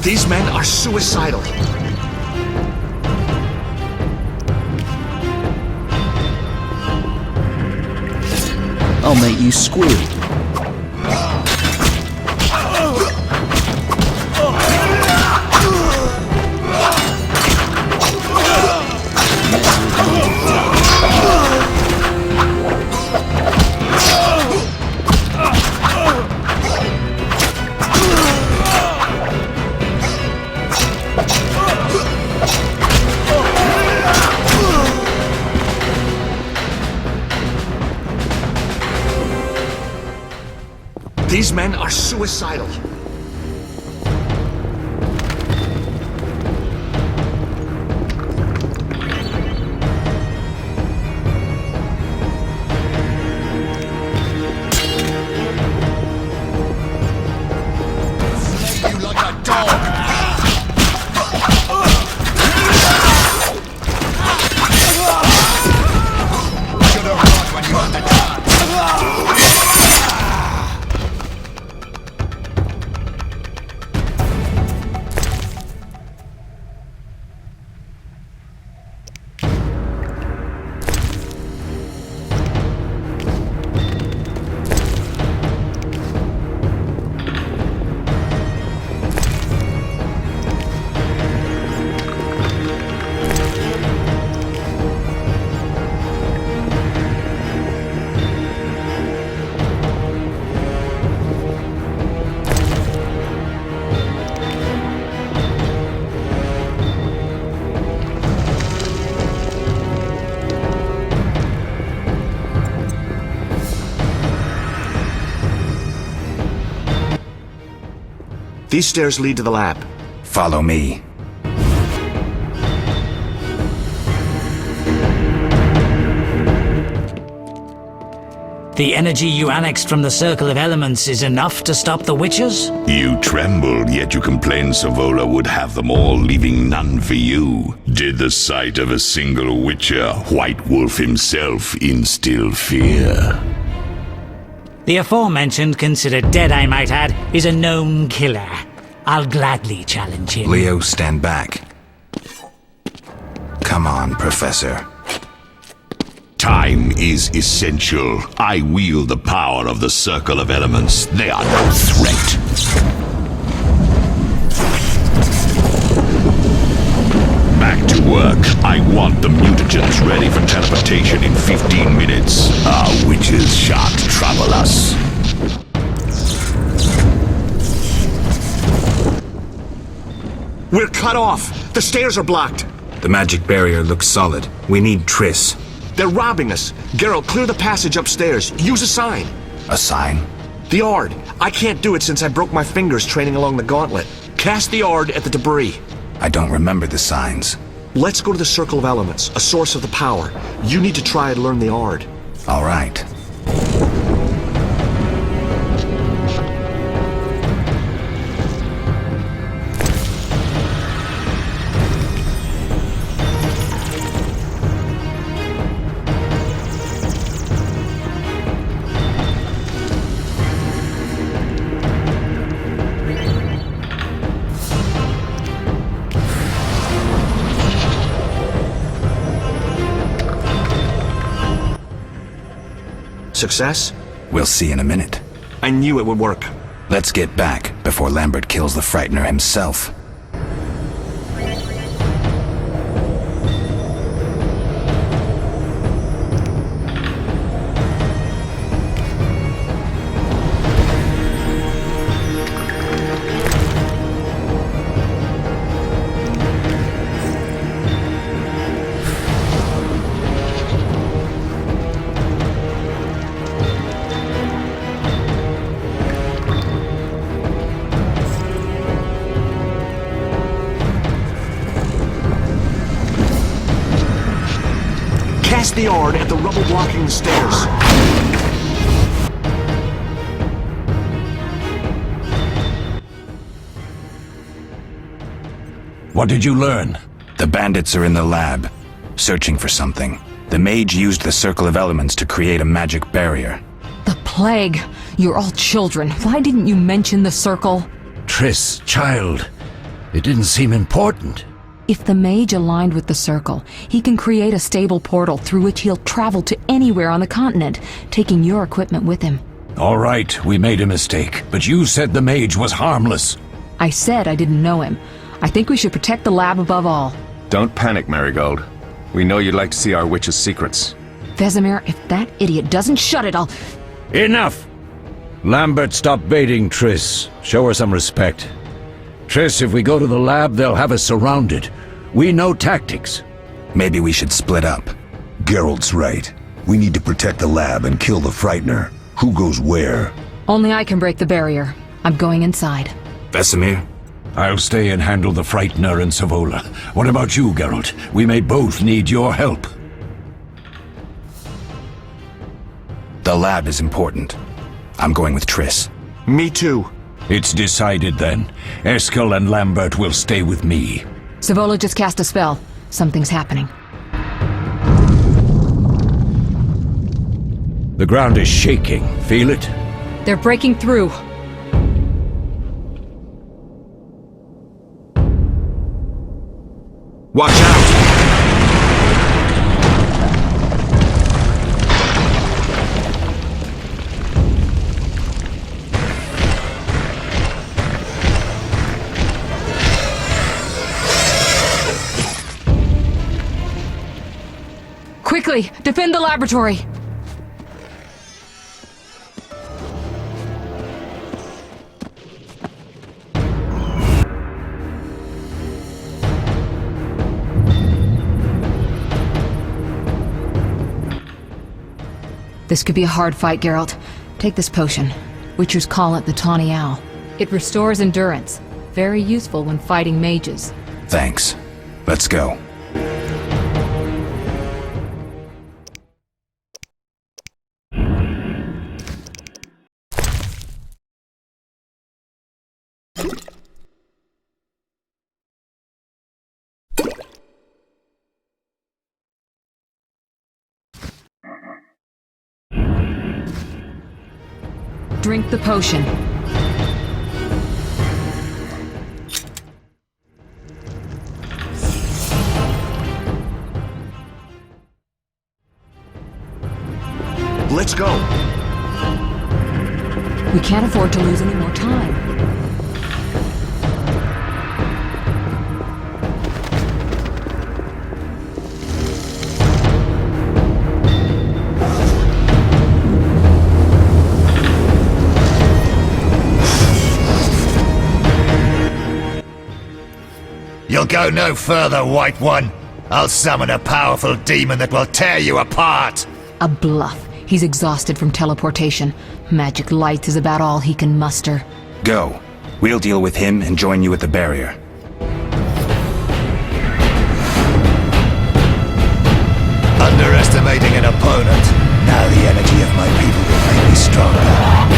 These men are suicidal. I'll make you squeal. These men are suicidal. You like a dog! Should have run when you had the chance. These stairs lead to the lab. Follow me. The energy you annexed from the Circle of Elements is enough to stop the Witchers? You trembled, yet you complained Savola would have them all, leaving none for you. Did the sight of a single Witcher, White Wolf himself, instill fear? The aforementioned, considered dead I might add, is a known killer. I'll gladly challenge him. Leo, stand back. Come on, Professor. Time is essential. I wield the power of the Circle of Elements. They are no threat. Back to work. I want the mutagens ready for teleportation in 15 minutes. Our witches shan't trouble us. We're cut off. The stairs are blocked. The magic barrier looks solid. We need Triss. They're robbing us. Geralt, clear the passage upstairs. Use a sign. A sign? The Ard. I can't do it since I broke my fingers training along the gauntlet. Cast the Ard at the debris. I don't remember the signs. Let's go to the Circle of Elements, a source of the power. You need to try and learn the Ard. All right. Success? We'll see in a minute. I knew it would work. Let's get back before Lambert kills the Frightener himself. Cast the Ard at the rubble blocking the stairs. What did you learn? The bandits are in the lab, searching for something. The mage used the Circle of Elements to create a magic barrier. The plague! You're all children. Why didn't you mention the Circle? Triss, child. It didn't seem important. If the mage aligned with the circle, he can create a stable portal through which he'll travel to anywhere on the continent, taking your equipment with him. All right, we made a mistake, but you said the mage was harmless. I said I didn't know him. I think we should protect the lab above all. Don't panic, Marigold. We know you'd like to see our witch's secrets. Vesemir, if that idiot doesn't shut it, I'll... Enough! Lambert, stop baiting Triss. Show her some respect. Triss, if we go to the lab, they'll have us surrounded. We know tactics. Maybe we should split up. Geralt's right. We need to protect the lab and kill the Frightener. Who goes where? Only I can break the barrier. I'm going inside. Vesemir? I'll stay and handle the Frightener and Savola. What about you, Geralt? We may both need your help. The lab is important. I'm going with Triss. Me too. It's decided then. Eskel and Lambert will stay with me. Savola just cast a spell. Something's happening. The ground is shaking. Feel it? They're breaking through. Watch out! Quickly, defend the laboratory! This could be a hard fight, Geralt. Take this potion. Witchers call it the Tawny Owl. It restores endurance. Very useful when fighting mages. Thanks. Let's go. Drink the potion. Let's go. We can't afford to lose any more time. You'll go no further, White One. I'll summon a powerful demon that will tear you apart. A bluff. He's exhausted from teleportation. Magic light is about all he can muster. Go. We'll deal with him and join you at the barrier. Underestimating an opponent. Now the energy of my people will make me stronger.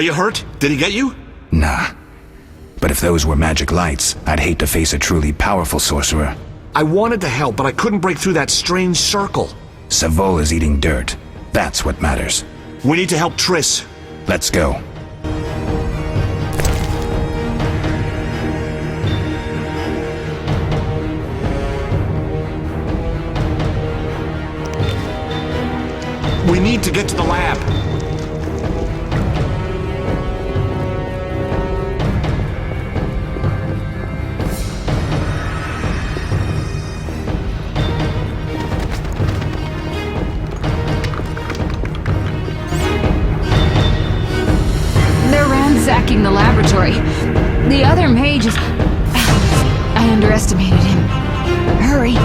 Are you hurt? Did he get you? Nah. But if those were magic lights, I'd hate to face a truly powerful sorcerer. I wanted to help, but I couldn't break through that strange circle. Savola's eating dirt. That's what matters. We need to help Triss. Let's go. We need to get to the lab. They're ransacking the laboratory. The other mage is... I underestimated him. Hurry.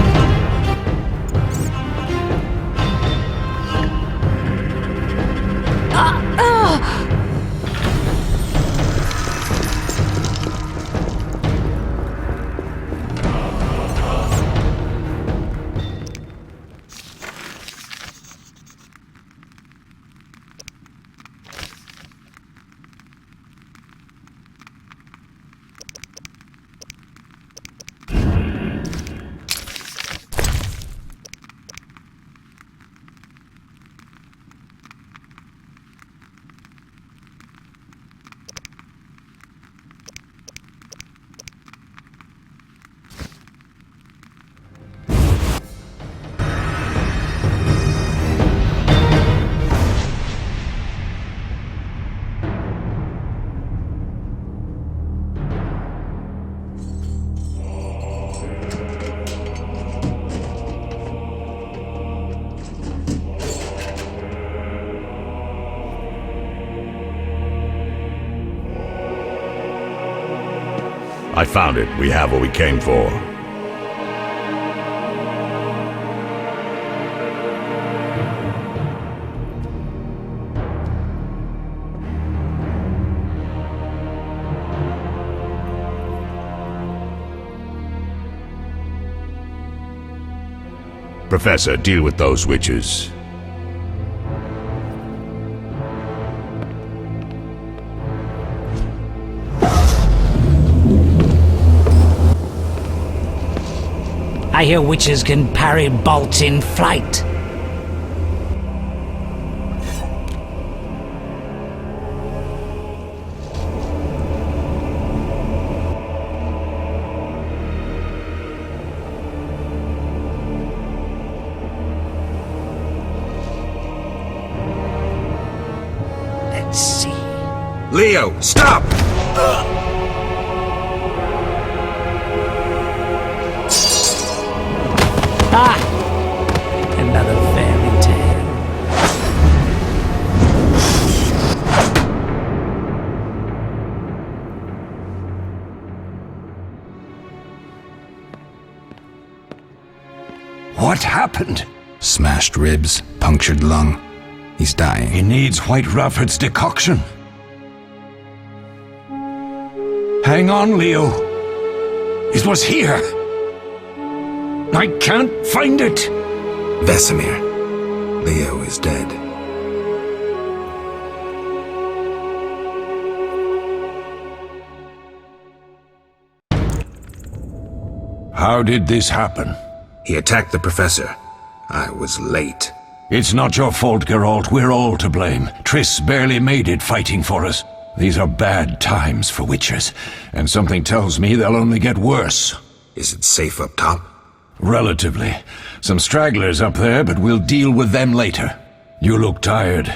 I found it. We have what we came for. Professor, deal with those witches. I hear witches can parry bolts in flight. Let's see. Leo, stop! Ah! Another fairy tale. What happened? Smashed ribs, punctured lung. He's dying. He needs White Rafford's decoction. Hang on, Leo. It was here. I can't find it. Vesemir. Leo is dead. How did this happen? He attacked the professor. I was late. It's not your fault, Geralt. We're all to blame. Triss barely made it fighting for us. These are bad times for witchers, and something tells me they'll only get worse. Is it safe up top? Relatively. Some stragglers up there, but we'll deal with them later. You look tired.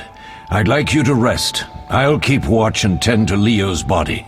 I'd like you to rest. I'll keep watch and tend to Leo's body.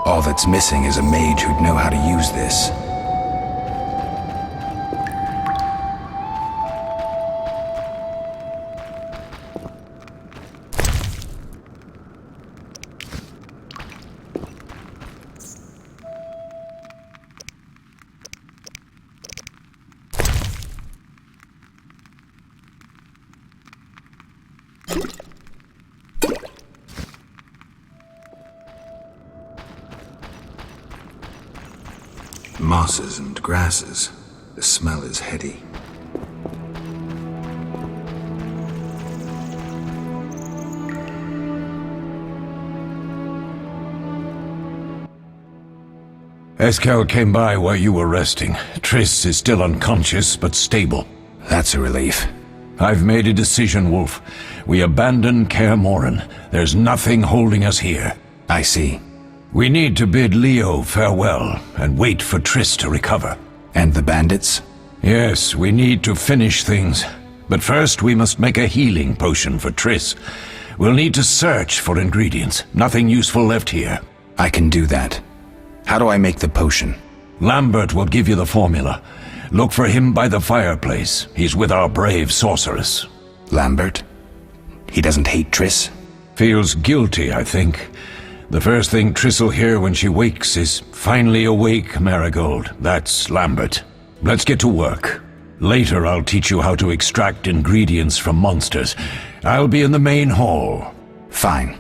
All that's missing is a mage who'd know how to use this. Mosses and grasses. The smell is heady. Eskel came by while you were resting. Triss is still unconscious, but stable. That's a relief. I've made a decision, Wolf. We abandon Kaer Morhen. There's nothing holding us here. I see. We need to bid Leo farewell and wait for Triss to recover. And the bandits? Yes, we need to finish things. But first we must make a healing potion for Triss. We'll need to search for ingredients. Nothing useful left here. I can do that. How do I make the potion? Lambert will give you the formula. Look for him by the fireplace. He's with our brave sorceress. Lambert? He doesn't hate Triss? Feels guilty, I think. The first thing Triss will hear when she wakes is, "Finally awake, Marigold." That's Lambert. Let's get to work. Later I'll teach you how to extract ingredients from monsters. I'll be in the main hall. Fine.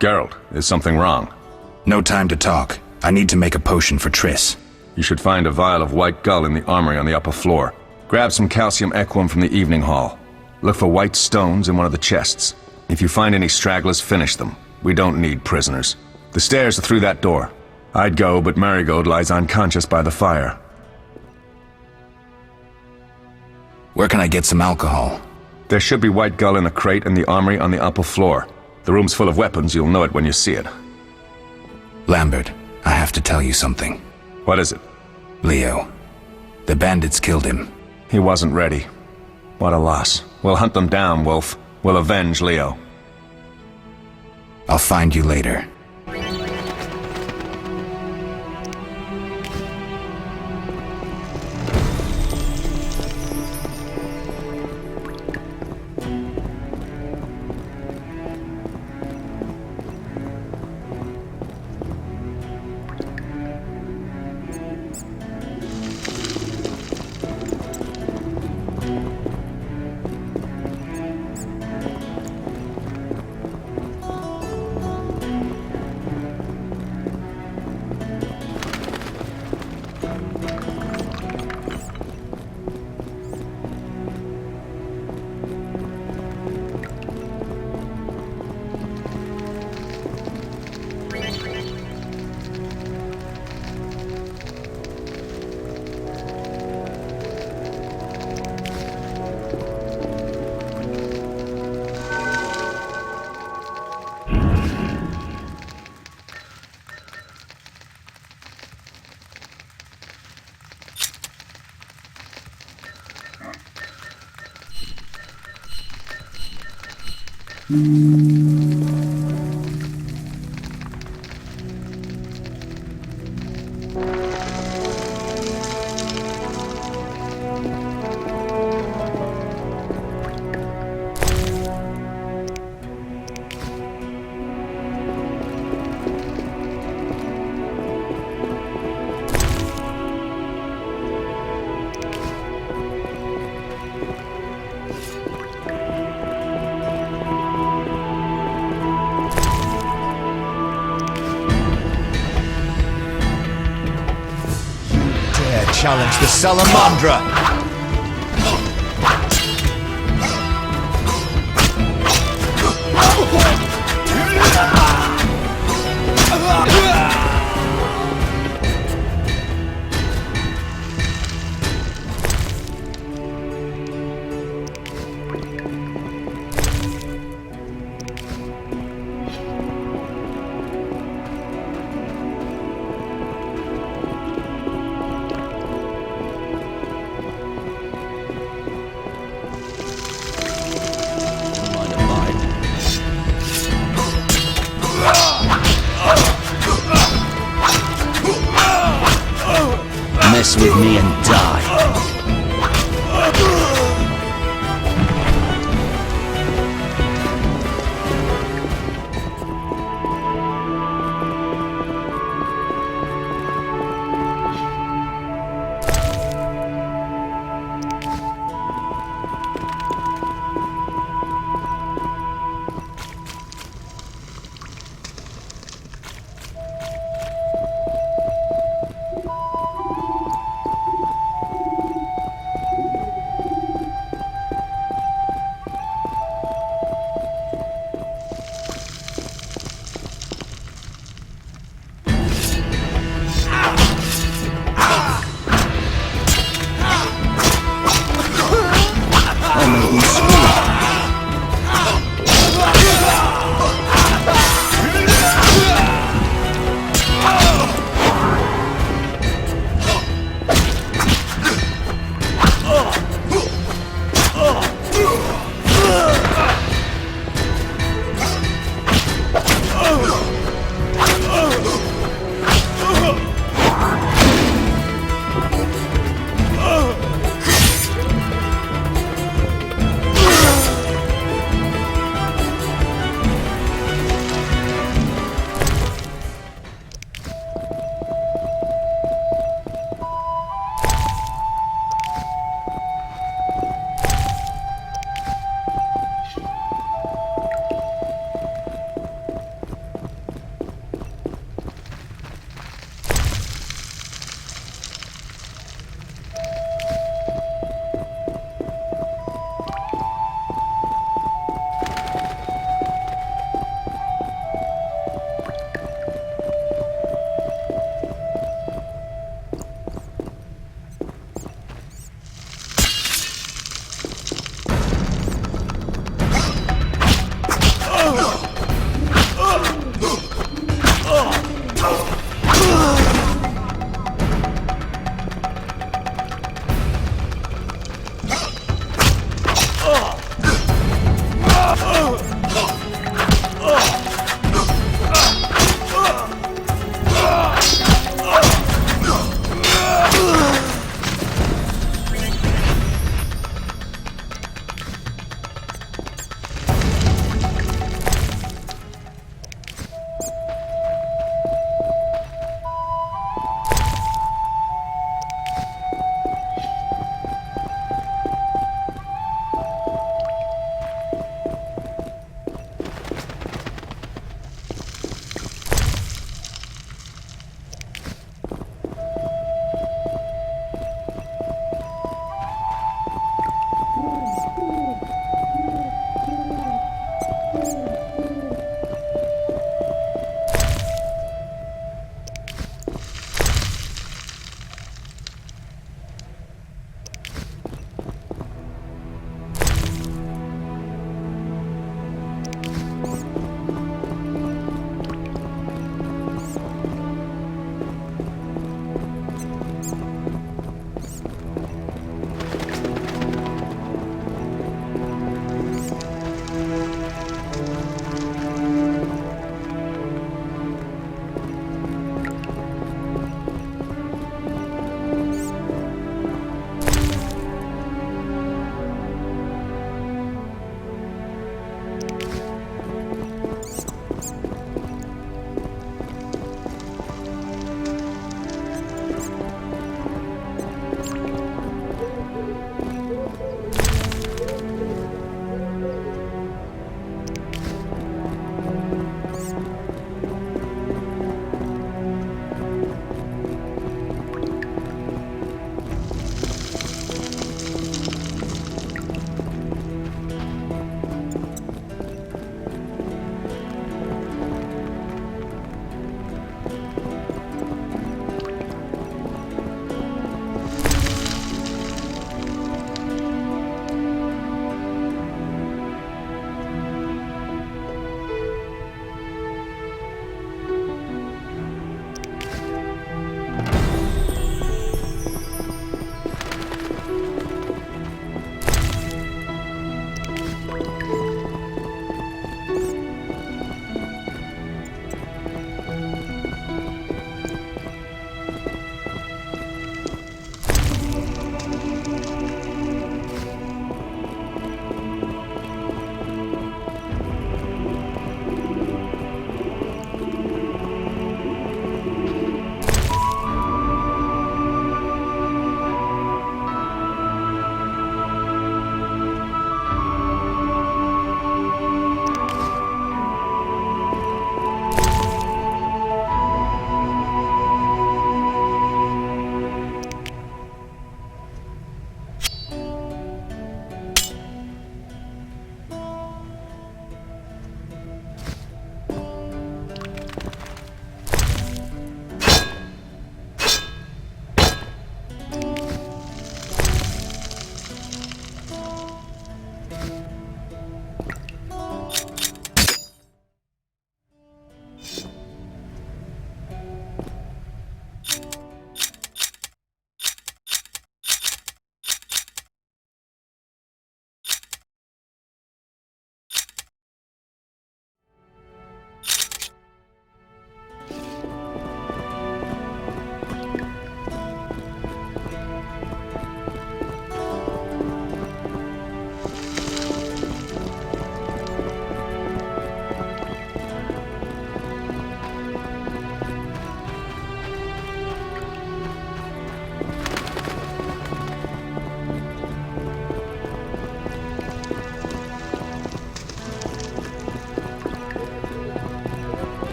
Geralt, is something wrong? No time to talk. I need to make a potion for Triss. You should find a vial of white gull in the armory on the upper floor. Grab some calcium equum from the evening hall. Look for white stones in one of the chests. If you find any stragglers, finish them. We don't need prisoners. The stairs are through that door. I'd go, but Marigold lies unconscious by the fire. Where can I get some alcohol? There should be white gull in the crate in the armory on the upper floor. The room's full of weapons, you'll know it when you see it. Lambert, I have to tell you something. What is it? Leo. The bandits killed him. He wasn't ready. What a loss. We'll hunt them down, Wolf. We'll avenge Leo. I'll find you later. Dare challenge the Salamandra!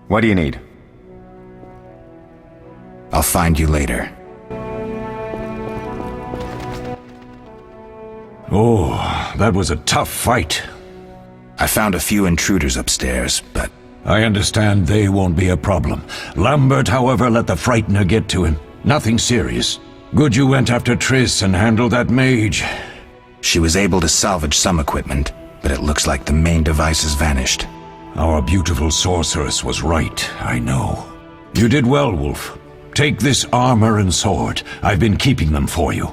What do you need? I'll find you later. Oh, that was a tough fight. I found a few intruders upstairs, but I understand they won't be a problem. Lambert, however, let the Frightener get to him. Nothing serious. Good you went after Triss and handled that mage. she was able to salvage some equipment, but it looks like the main device has vanished. Our beautiful sorceress was right, I know. You did well, Wolf. Take this armor and sword. I've been keeping them for you.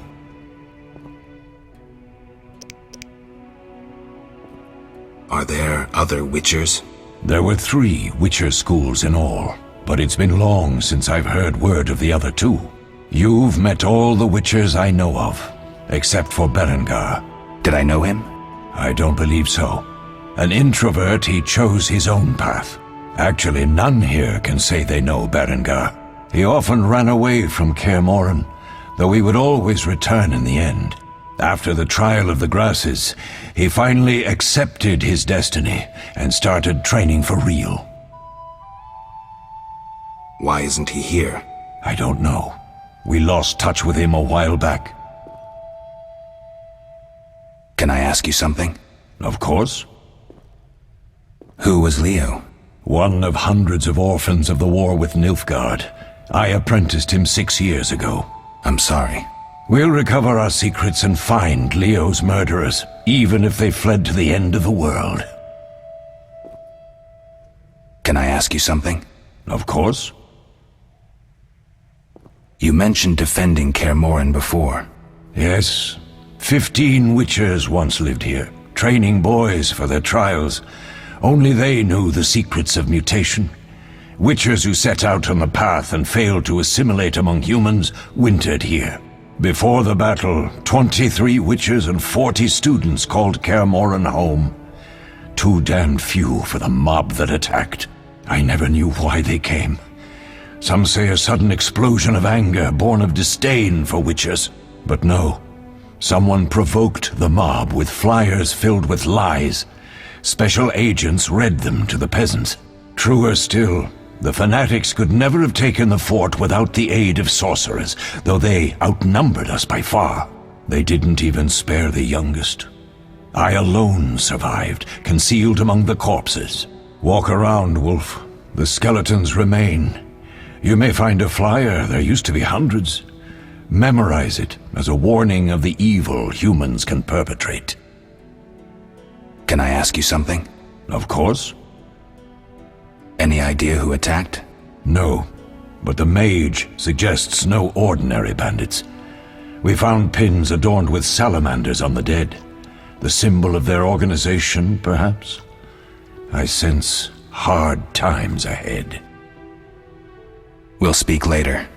Are there other Witchers? There were 3 Witcher schools in all, but it's been long since I've heard word of the other 2. You've met all the Witchers I know of, except for Berengar. Did I know him? I don't believe so. An introvert, he chose his own path. Actually, none here can say they know Berengar. He often ran away from Kaer Morhen, though he would always return in the end. After the trial of the grasses, he finally accepted his destiny and started training for real. Why isn't he here? I don't know. We lost touch with him a while back. Can I ask you something? Of course. Who was Leo? One of hundreds of orphans of the war with Nilfgaard. I apprenticed him 6 years ago. I'm sorry. We'll recover our secrets and find Leo's murderers, even if they fled to the end of the world. Can I ask you something? Of course. You mentioned defending Kaer Morhen before. Yes. 15 Witchers once lived here, training boys for their trials. Only they knew the secrets of mutation. Witchers who set out on the path and failed to assimilate among humans wintered here. Before the battle, 23 Witchers and 40 students called Kaer Morhen home. Too damned few for the mob that attacked. I never knew why they came. Some say a sudden explosion of anger born of disdain for Witchers. But no. Someone provoked the mob with flyers filled with lies. Special agents read them to the peasants. Truer still, the fanatics could never have taken the fort without the aid of sorcerers, though they outnumbered us by far. They didn't even spare the youngest. I alone survived, concealed among the corpses. Walk around, Wolf. The skeletons remain. You may find a flyer, there used to be hundreds. Memorize it as a warning of the evil humans can perpetrate. Can I ask you something? Of course. Any idea who attacked? No, but the mage suggests no ordinary bandits. We found pins adorned with salamanders on the dead. The symbol of their organization, perhaps? I sense hard times ahead. We'll speak later.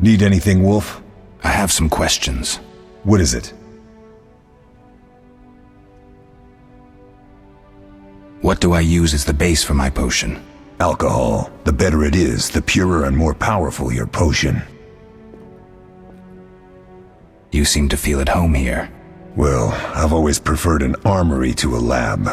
Need anything, Wolf? I have some questions. What is it? What do I use as the base for my potion? Alcohol. The better it is, the purer and more powerful your potion. You seem to feel at home here. Well, I've always preferred an armory to a lab.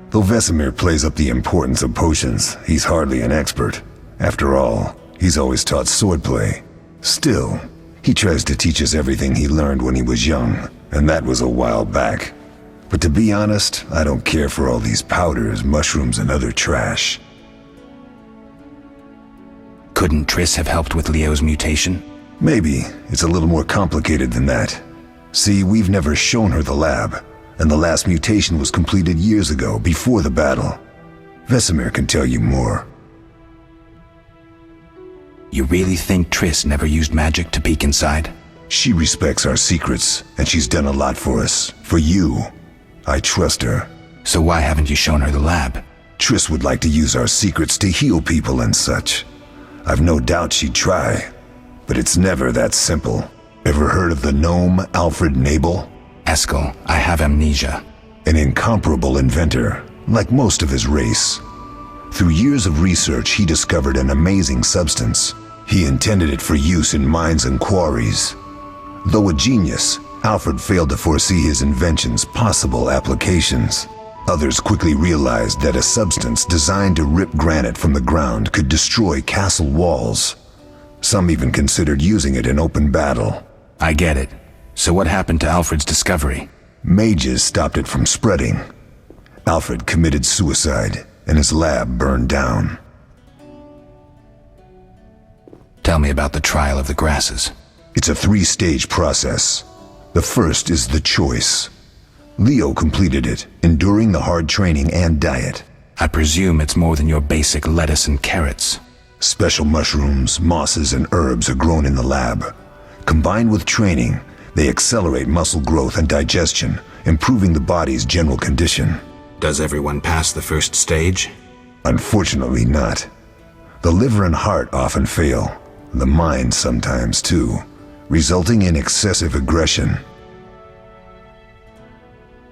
Though Vesemir plays up the importance of potions, he's hardly an expert. After all, he's always taught swordplay. Still, he tries to teach us everything he learned when he was young, and that was a while back. But to be honest, I don't care for all these powders, mushrooms, and other trash. Couldn't Triss have helped with Leo's mutation? Maybe. It's a little more complicated than that. See, we've never shown her the lab, and the last mutation was completed years ago, before the battle. Vesemir can tell you more. You really think Triss never used magic to peek inside? She respects our secrets, and she's done a lot for us. For you. I trust her. So why haven't you shown her the lab? Triss would like to use our secrets to heal people and such. I've no doubt she'd try, but it's never that simple. Ever heard of the gnome Alfred Nabel? Eskel, I have amnesia. An incomparable inventor, like most of his race. Through years of research, he discovered an amazing substance. He intended it for use in mines and quarries. Though a genius, Alfred failed to foresee his invention's possible applications. Others quickly realized that a substance designed to rip granite from the ground could destroy castle walls. Some even considered using it in open battle. I get it. So what happened to Alfred's discovery? Mages stopped it from spreading. Alfred committed suicide, and his lab burned down. Tell me about the trial of the grasses. It's a 3-stage process. The first is the choice. Leo completed it, enduring the hard training and diet. I presume it's more than your basic lettuce and carrots. Special mushrooms, mosses, and herbs are grown in the lab. Combined with training, they accelerate muscle growth and digestion, improving the body's general condition. Does everyone pass the first stage? Unfortunately not. The liver and heart often fail, the mind sometimes too, resulting in excessive aggression.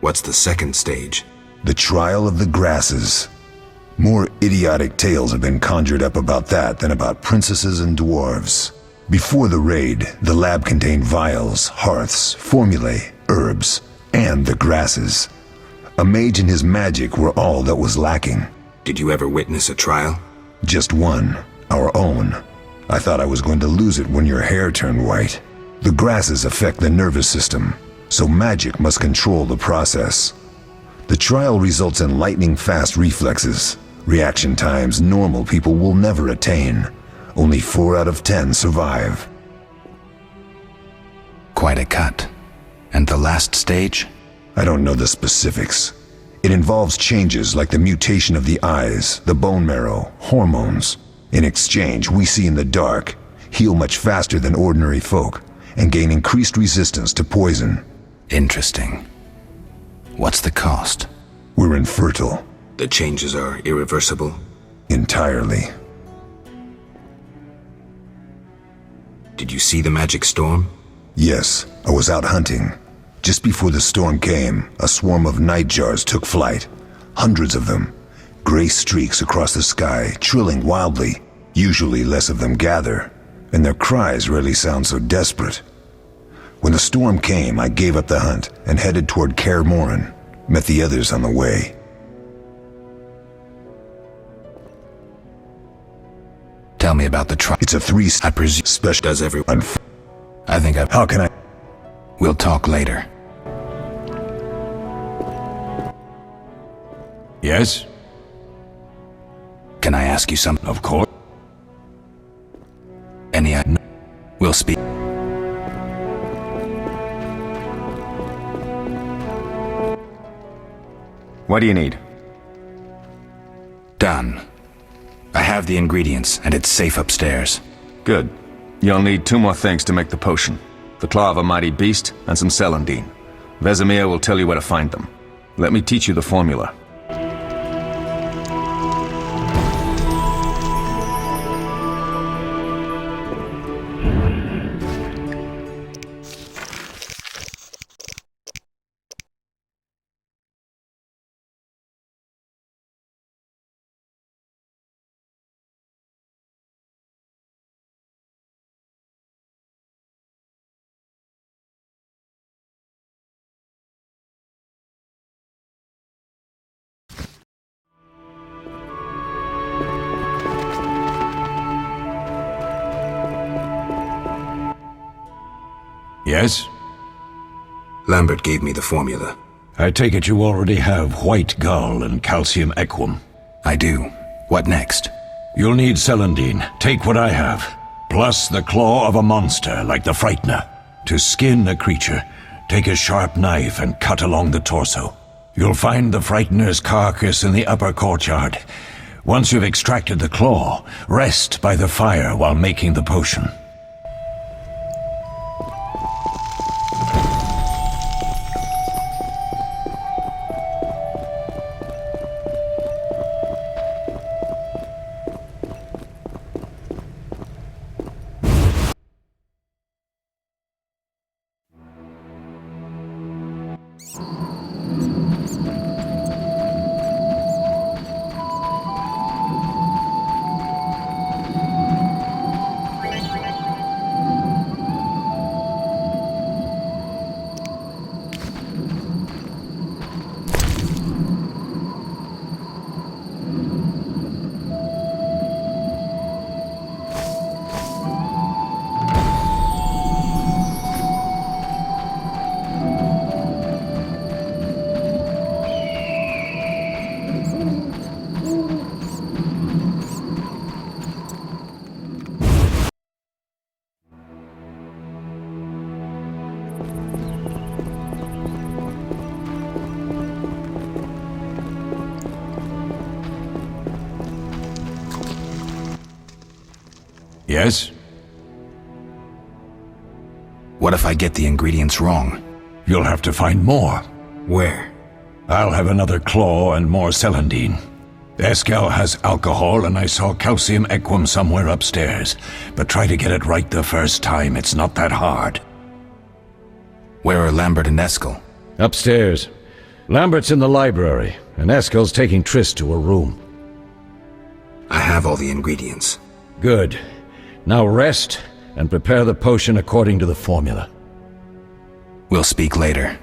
What's the second stage? The trial of the grasses. More idiotic tales have been conjured up about that than about princesses and dwarves. Before the raid, the lab contained vials, hearths, formulae, herbs, and the grasses. A mage and his magic were all that was lacking. Did you ever witness a trial? Just one, our own. I thought I was going to lose it when your hair turned white. The grasses affect the nervous system, so magic must control the process. The trial results in lightning-fast reflexes, reaction times normal people will never attain. Only 4 out of 10 survive. Quite a cut. And the last stage? I don't know the specifics. It involves changes like the mutation of the eyes, the bone marrow, hormones. In exchange, we see in the dark, heal much faster than ordinary folk, and gain increased resistance to poison. Interesting. What's the cost? We're infertile. The changes are irreversible? Entirely. Did you see the magic storm? Yes, I was out hunting. Just before the storm came, a swarm of nightjars took flight. Hundreds of them. Gray streaks across the sky, trilling wildly. Usually less of them gather, and their cries rarely sound so desperate. When the storm came, I gave up the hunt and headed toward Kaer Morhen. Met the others on the way. Tell me about the trial. It's a 3 I presume special. Does everyone? I think I've... How can I? We'll talk later. Yes? Can I ask you something? Of course. Any... We'll speak. What do you need? Done. I have the ingredients, and it's safe upstairs. Good. You'll need 2 more things to make the potion. The claw of a mighty beast, and some celandine. Vesemir will tell you where to find them. Let me teach you the formula. Yes? Lambert gave me the formula. I take it you already have white gull and calcium equum. I do. What next? You'll need celandine. Take what I have. Plus the claw of a monster like the Frightener. To skin a creature, take a sharp knife and cut along the torso. You'll find the Frightener's carcass in the upper courtyard. Once you've extracted the claw, rest by the fire while making the potion. Yes? What if I get the ingredients wrong? You'll have to find more. Where? I'll have another claw and more celandine. Eskel has alcohol and I saw calcium equum somewhere upstairs. But try to get it right the first time, it's not that hard. Where are Lambert and Eskel? Upstairs. Lambert's in the library, and Eskel's taking Triss to her room. I have all the ingredients. Good. Now rest, and prepare the potion according to the formula. We'll speak later.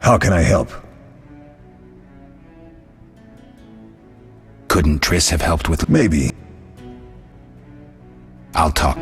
How can I help? Couldn't Triss have helped with... Maybe. I'll talk.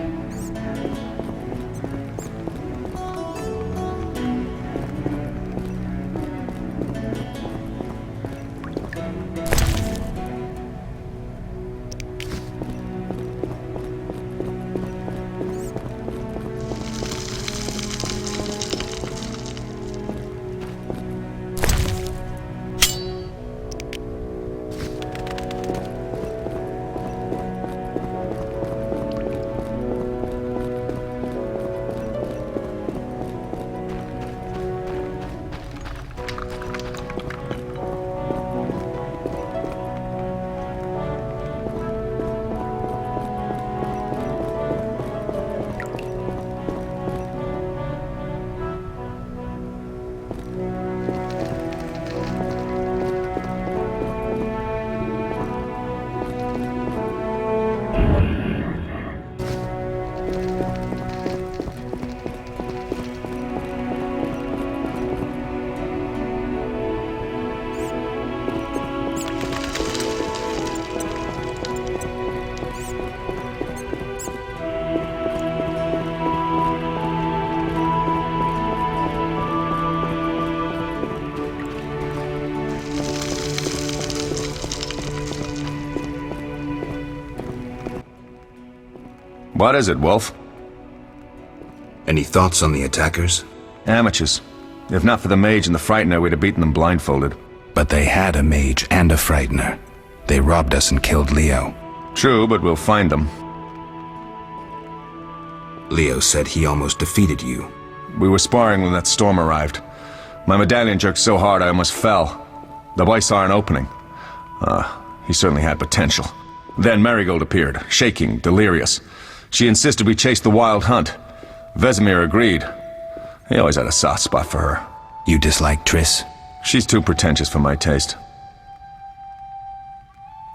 What is it, Wolf? Any thoughts on the attackers? Amateurs. If not for the mage and the frightener, we'd have beaten them blindfolded. But they had a mage and a frightener. They robbed us and killed Leo. True, but we'll find them. Leo said he almost defeated you. We were sparring when that storm arrived. My medallion jerked so hard I almost fell. The boy saw an opening. He certainly had potential. Then Marigold appeared, shaking, delirious. She insisted we chase the wild hunt. Vesemir agreed. He always had a soft spot for her. You dislike Triss? She's too pretentious for my taste.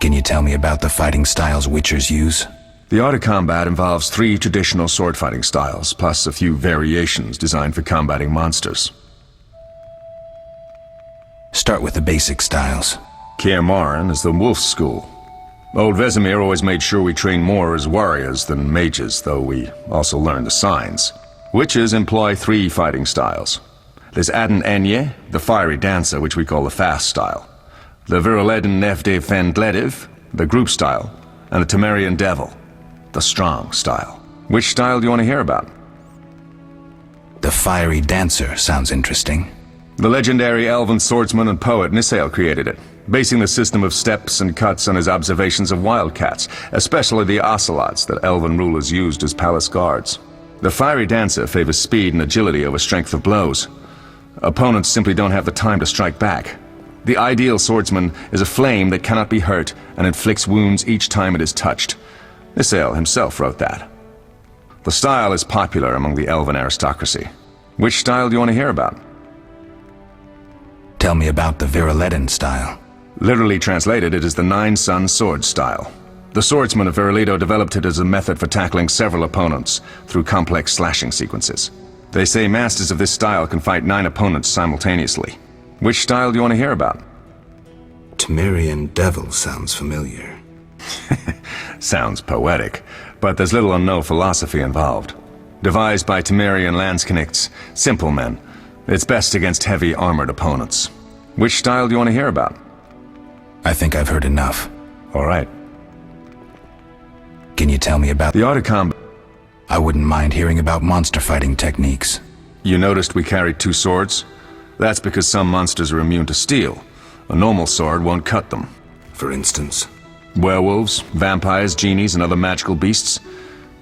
Can you tell me about the fighting styles Witchers use? The art of combat involves 3 traditional sword fighting styles, plus a few variations designed for combating monsters. Start with the basic styles. Kaer Morhen is the wolf school. Old Vesemir always made sure we trained more as warriors than mages, though we also learned the signs. Witches employ 3 fighting styles. There's Aden Enye, the fiery dancer, which we call the fast style. The Viruleden Nef de Fendlediv, the group style. And the Temerian Devil, the strong style. Which style do you want to hear about? The fiery dancer sounds interesting. The legendary elven swordsman and poet Nisael created it, basing the system of steps and cuts on his observations of wildcats, especially the ocelots that elven rulers used as palace guards. The fiery dancer favors speed and agility over strength of blows. Opponents simply don't have the time to strike back. The ideal swordsman is a flame that cannot be hurt and inflicts wounds each time it is touched. Nisael himself wrote that. The style is popular among the elven aristocracy. Which style do you want to hear about? Tell me about the Viruleden style. Literally translated, it is the Nine-Sun sword style. The swordsmen of Viruledo developed it as a method for tackling several opponents through complex slashing sequences. They say masters of this style can fight 9 opponents simultaneously. Which style do you want to hear about? Temerian Devil sounds familiar. Sounds poetic, but there's little or no philosophy involved. Devised by Temerian Landsknechts, simple men. It's best against heavy armored opponents. Which style do you want to hear about? I think I've heard enough. All right. Can you tell me about the art of combat? I wouldn't mind hearing about monster fighting techniques. You noticed we carried 2 swords? That's because some monsters are immune to steel. A normal sword won't cut them. For instance? Werewolves, vampires, genies, and other magical beasts.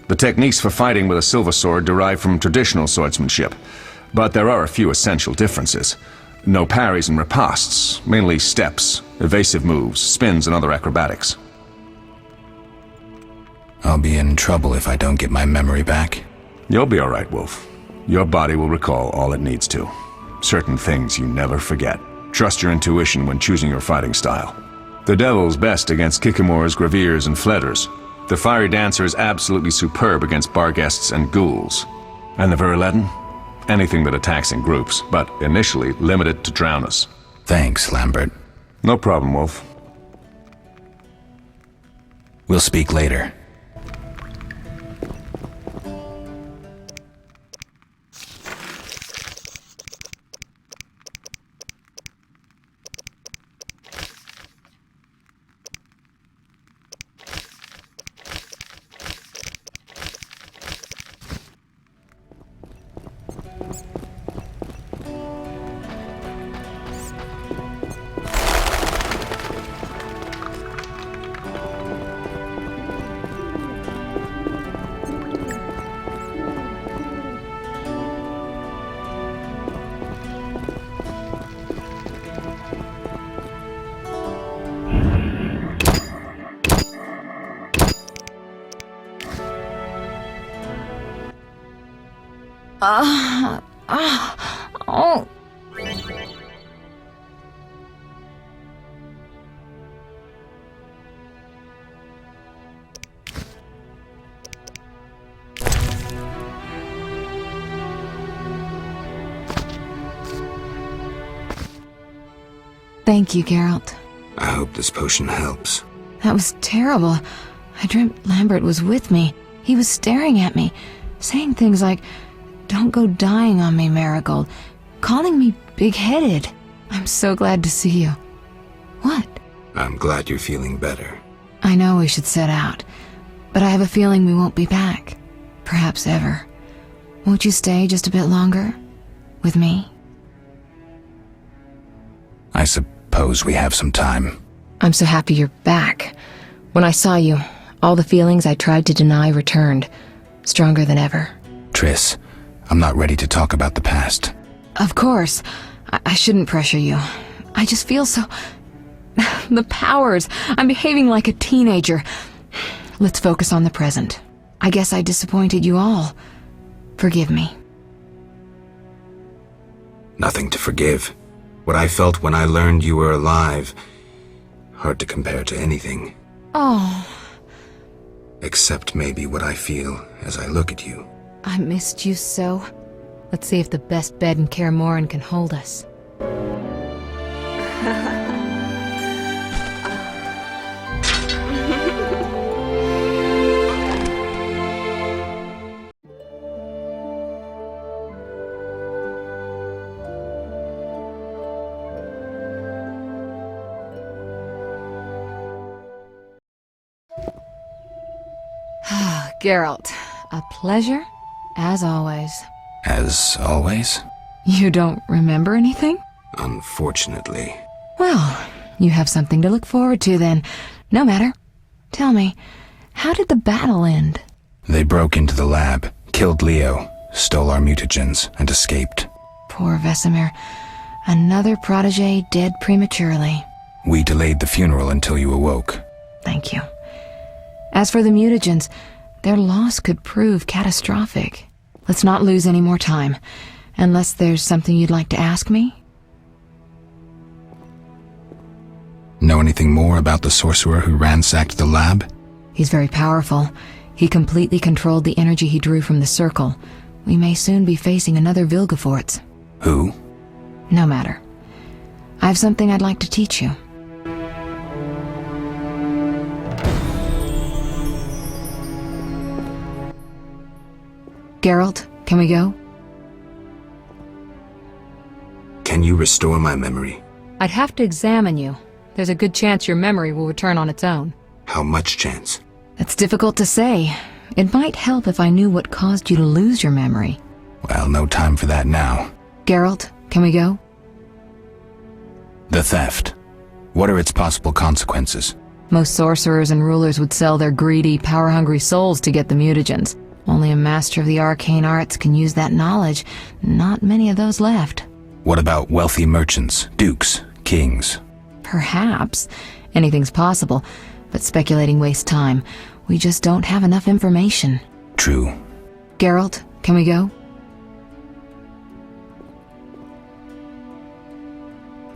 The techniques for fighting with a silver sword derive from traditional swordsmanship, but there are a few essential differences. No parries and ripostes, mainly steps, evasive moves, spins, and other acrobatics. I'll be in trouble if I don't get my memory back. You'll be all right, Wolf. Your body will recall all it needs to. Certain things you never forget. Trust your intuition when choosing your fighting style. The Devil's best against Kikimors, Graviers, and Fledders. The Fiery Dancer is absolutely superb against Barghests and Ghouls. And the Viruleden? anything that attacks in groups, but initially limit it to drowners. Thanks, Lambert. No problem, Wolf. We'll speak later. Oh. Thank you, Geralt. I hope this potion helps. That was terrible. I dreamt Lambert was with me. He was staring at me, saying things like, "Don't go dying on me, Marigold," calling me big-headed. I'm so glad to see you. What? I'm glad you're feeling better. I know we should set out, but I have a feeling we won't be back. Perhaps ever. Won't you stay just a bit longer? With me? I suppose we have some time. I'm so happy you're back. When I saw you, all the feelings I tried to deny returned, stronger than ever. Triss, I'm not ready to talk about the past. Of course. I shouldn't pressure you. I just feel so... the powers. I'm behaving like a teenager. Let's focus on the present. I guess I disappointed you all. Forgive me. Nothing to forgive. What I felt when I learned you were alive, hard to compare to anything. Oh, Except maybe what I feel as I look at you. I missed you so. Let's see if the best bed in Kaer Morhen can hold us. Geralt, a pleasure, as always. As always? You don't remember anything? Unfortunately. Well, you have something to look forward to then. No matter. Tell me, how did the battle end? They broke into the lab, killed Leo, stole our mutagens, and escaped. Poor Vesemir. Another protege dead prematurely. We delayed the funeral until you awoke. Thank you. As for the mutagens, their loss could prove catastrophic. Let's not lose any more time. Unless there's something you'd like to ask me? Know anything more about the sorcerer who ransacked the lab? He's very powerful. He completely controlled the energy he drew from the circle. We may soon be facing another Vilgefortz. Who? No matter. I have something I'd like to teach you. Geralt, can we go? Can you restore my memory? I'd have to examine you. There's a good chance your memory will return on its own. How much chance? It's difficult to say. It might help if I knew what caused you to lose your memory. Well, no time for that now. Geralt, can we go? The theft. What are its possible consequences? Most sorcerers and rulers would sell their greedy, power-hungry souls to get the mutagens. Only a master of the arcane arts can use that knowledge. Not many of those left. What about wealthy merchants, dukes, kings? Perhaps. Anything's possible, but speculating wastes time. We just don't have enough information. True. Geralt, can we go?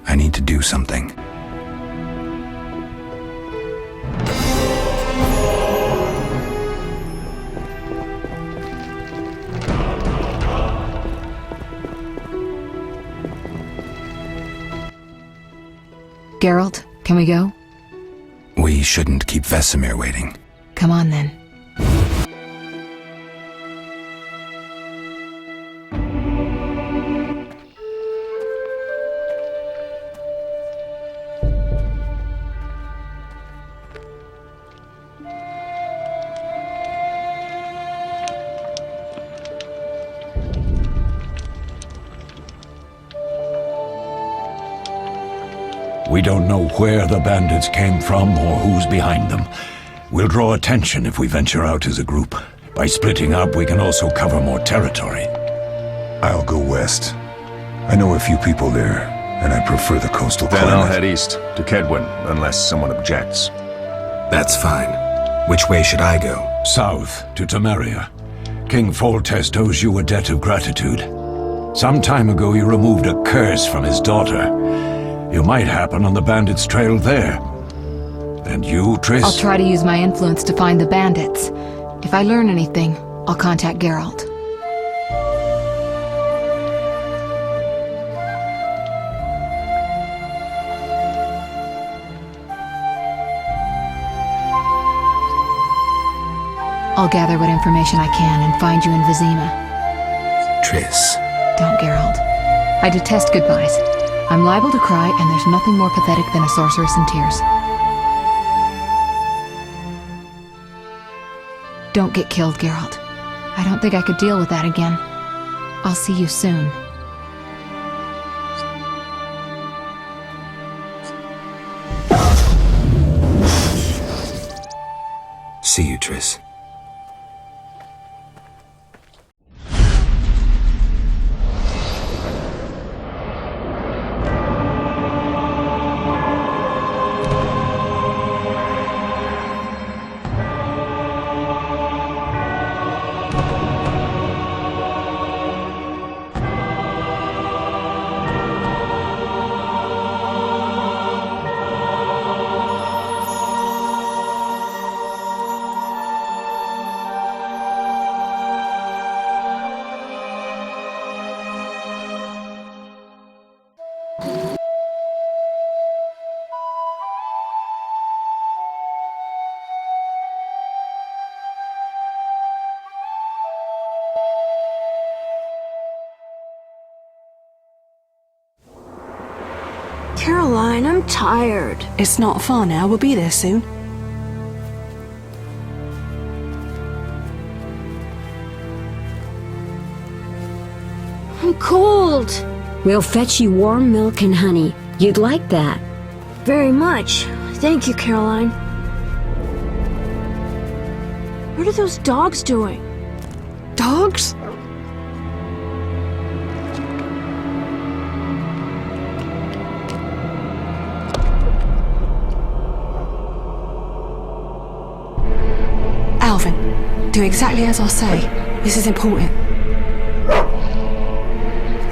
I need to do something. Geralt, can we go? We shouldn't keep Vesemir waiting. Come on then. We don't know where the bandits came from or who's behind them. We'll draw attention if we venture out as a group. By splitting up, we can also cover more territory. I'll go west. I know a few people there, and I prefer the coastal Then climate. I'll head east, to Kedwin, unless someone objects. That's fine. Which way should I go? South, to Temeria. King Foltest owes you a debt of gratitude. Some time ago you removed a curse from his daughter. You might happen on the bandits' trail there. And you, Triss? I'll try to use my influence to find the bandits. If I learn anything, I'll contact Geralt. I'll gather what information I can and find you in Vizima. Triss. Don't, Geralt. I detest goodbyes. I'm liable to cry, and there's nothing more pathetic than a sorceress in tears. Don't get killed, Geralt. I don't think I could deal with that again. I'll see you soon. See you, Triss. Caroline, I'm tired. It's not far now. We'll be there soon. I'm cold. We'll fetch you warm milk and honey. You'd like that. Very much. Thank you, Caroline. What are those dogs doing? Dogs? Alvin, do exactly as I say. This is important.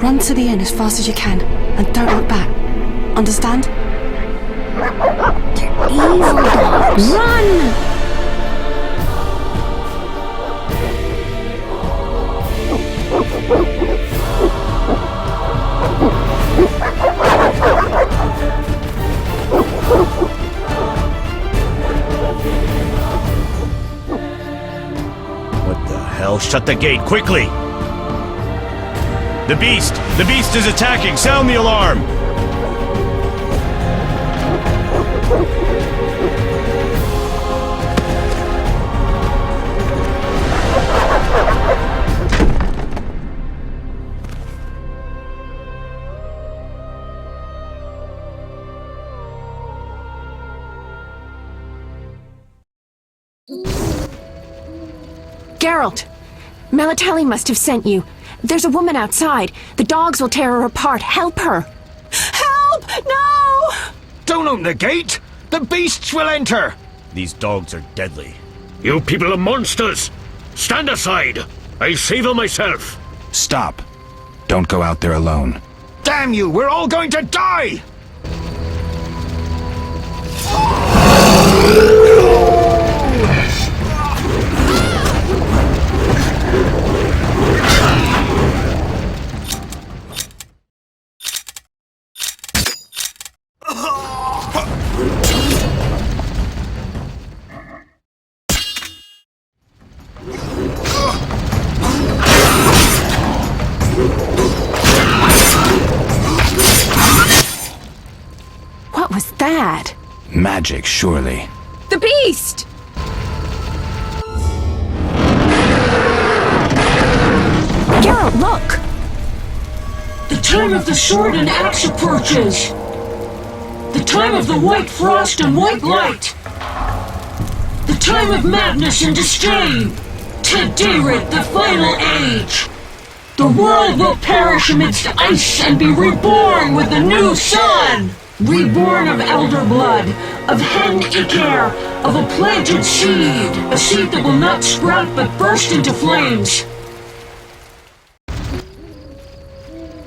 Run to the inn as fast as you can, and don't look back. Understand? They're evil dogs. Run! What the hell? Shut the gate, quickly! The beast! The beast is attacking! Sound the alarm! Geralt! Melitele must have sent you. There's a woman outside. The dogs will tear her apart. Help her! Help! No! Don't open the gate! The beasts will enter! These dogs are deadly. You people are monsters! Stand aside! I'll save her myself! Stop. Don't go out there alone. Damn you! We're all going to die! that? Magic, surely. The beast! Geralt, look! The time of the sword and axe approaches. The time of the white frost and white light. The time of madness and disdain. Tedirith, the final age. The world will perish amidst ice and be reborn with the new sun. Reborn of elder blood, of hen Icair, of a planted seed. A seed that will not sprout but burst into flames.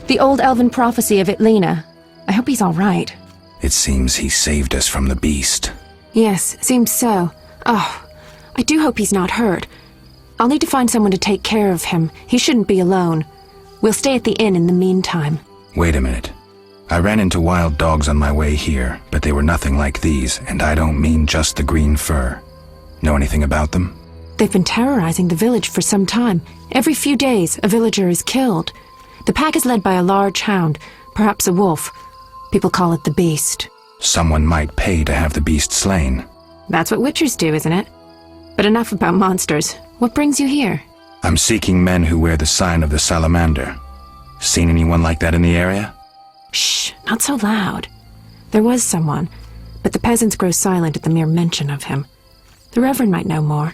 The old elven prophecy of Itlena. I hope he's all right. It seems he saved us from the beast. Yes, seems so. Oh, I do hope he's not hurt. I'll need to find someone to take care of him. He shouldn't be alone. We'll stay at the inn in the meantime. Wait a minute. I ran into wild dogs on my way here, but they were nothing like these, and I don't mean just the green fur. Know anything about them? They've been terrorizing the village for some time. Every few days, a villager is killed. The pack is led by a large hound, perhaps a wolf. People call it the Beast. Someone might pay to have the beast slain. That's what witchers do, isn't it? But enough about monsters. What brings you here? I'm seeking men who wear the sign of the salamander. Seen anyone like that in the area? Shh, not so loud. There was someone, but the peasants grow silent at the mere mention of him. The Reverend might know more.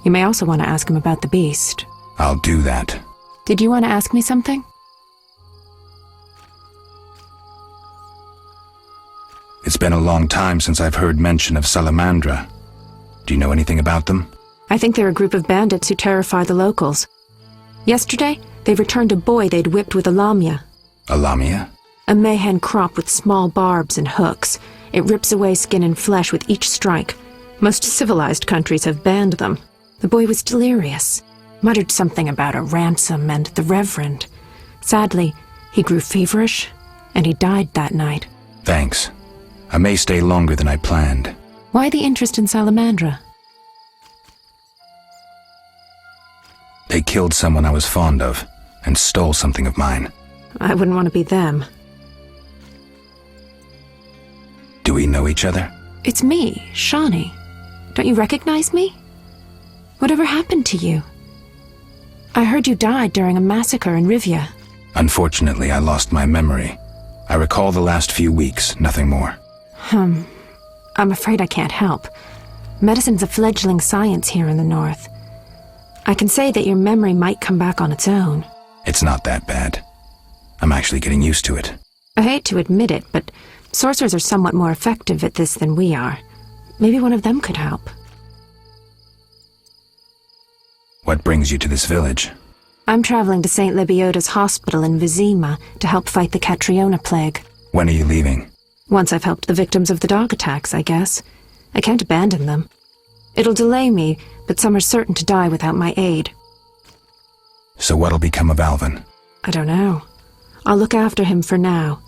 You may also want to ask him about the beast. I'll do that. Did you want to ask me something? It's been a long time since I've heard mention of Salamandra. Do you know anything about them? I think they're a group of bandits who terrify the locals. Yesterday, they returned a boy they'd whipped with a lamia. A lamia? A mayhen crop with small barbs and hooks. It rips away skin and flesh with each strike. Most civilized countries have banned them. The boy was delirious. Muttered something about a ransom and the Reverend. Sadly, he grew feverish, and he died that night. Thanks. I may stay longer than I planned. Why the interest in Salamandra? They killed someone I was fond of, and stole something of mine. I wouldn't want to be them. Do we know each other? It's me, Shani. Don't you recognize me? Whatever happened to you? I heard you died during a massacre in Rivia. Unfortunately, I lost my memory. I recall the last few weeks, nothing more. I'm afraid I can't help. Medicine's a fledgling science here in the north. I can say that your memory might come back on its own. It's not that bad. I'm actually getting used to it. I hate to admit it, but sorcerers are somewhat more effective at this than we are. Maybe one of them could help. What brings you to this village? I'm traveling to St. Lebioda's hospital in Vizima to help fight the Catriona plague. When are you leaving? Once I've helped the victims of the dog attacks, I guess. I can't abandon them. It'll delay me, but some are certain to die without my aid. So what'll become of Alvin? I don't know. I'll look after him for now.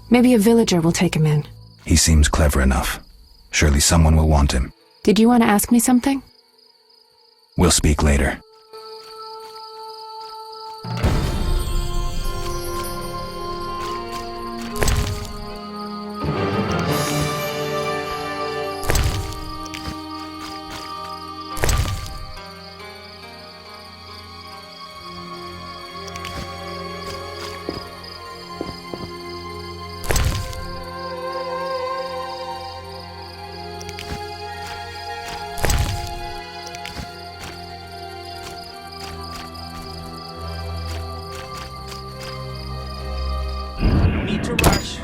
Maybe a villager will take him in. He seems clever enough. Surely someone will want him. Did you want to ask me something? We'll speak later. To rush.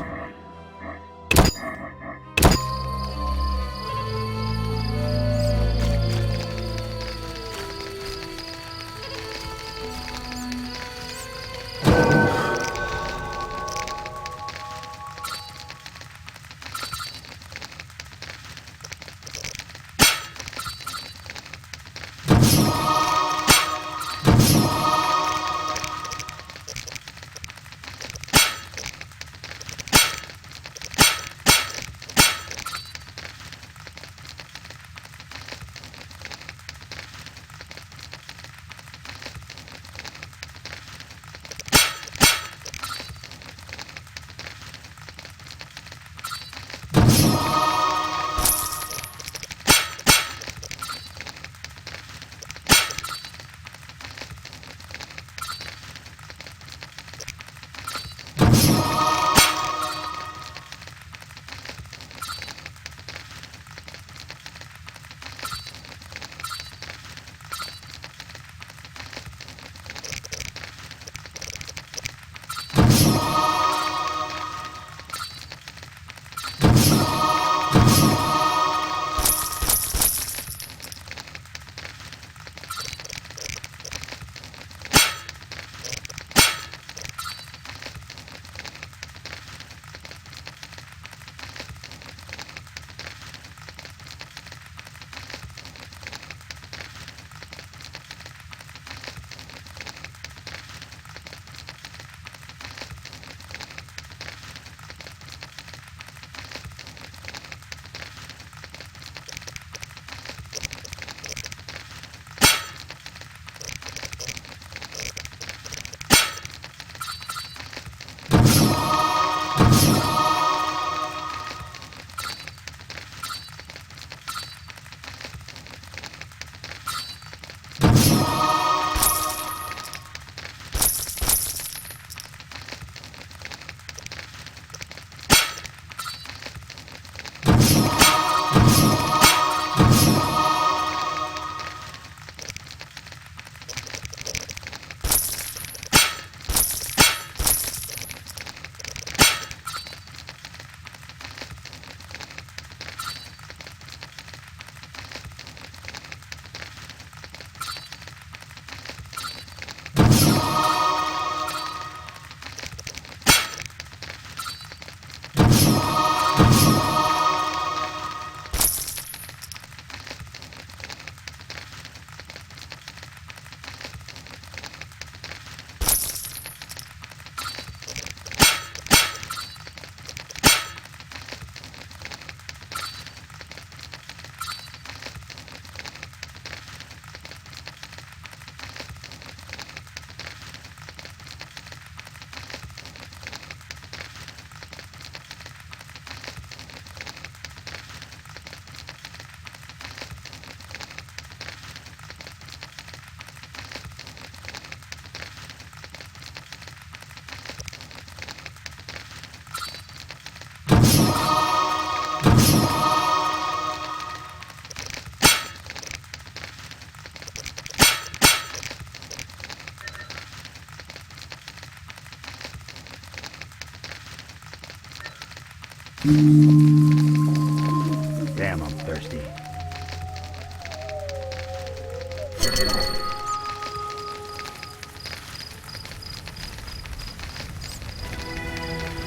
Damn, I'm thirsty.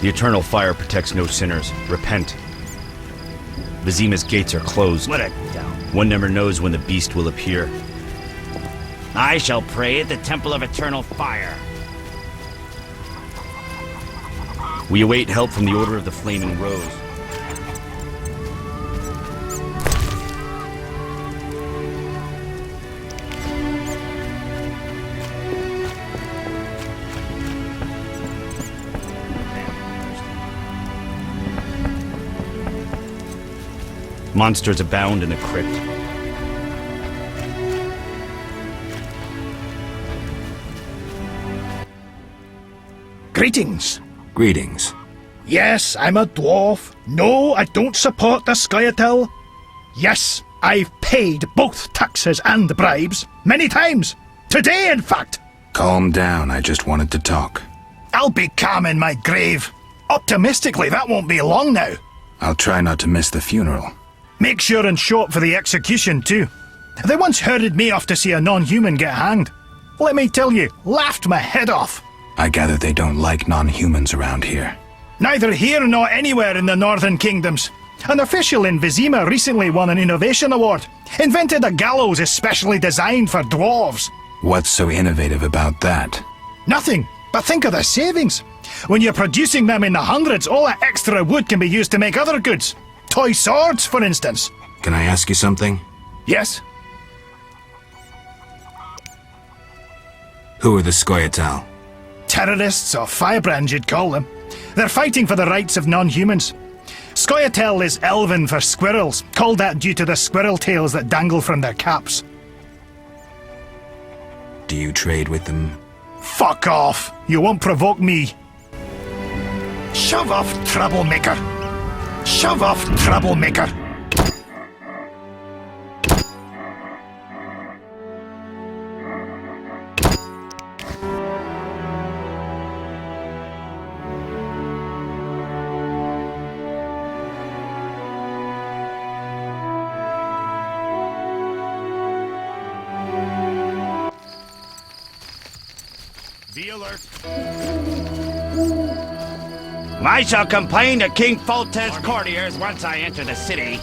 The eternal fire protects no sinners. Repent. Vizima's gates are closed. Let it down. One never knows when the beast will appear. I shall pray at the Temple of Eternal Fire. We await help from the Order of the Flaming Rose. Monsters abound in the crypt. Greetings. Greetings. Yes, I'm a dwarf. No, I don't support the Scoia'tael. Yes, I've paid both taxes and bribes. Many times. Today, in fact. Calm down, I just wanted to talk. I'll be calm in my grave. Optimistically, that won't be long now. I'll try not to miss the funeral. Make sure and show up for the execution, too. They once herded me off to see a non-human get hanged. Let me tell you, laughed my head off. I gather they don't like non-humans around here. Neither here nor anywhere in the Northern Kingdoms. An official in Vizima recently won an innovation award. Invented a gallows especially designed for dwarves. What's so innovative about that? Nothing, but think of the savings. When you're producing them in the hundreds, all that extra wood can be used to make other goods. Toy swords, for instance. Can I ask you something? Yes? Who are the Scoia'tael? Terrorists, or firebrands you'd call them. They're fighting for the rights of non-humans. Scoia'tael is Elven for squirrels, called that due to the squirrel tails that dangle from their caps. Do you trade with them? Fuck off! You won't provoke me. Shove off, troublemaker! Shove off, troublemaker! Be alert. I shall complain to King Foltest's courtiers once I enter the city.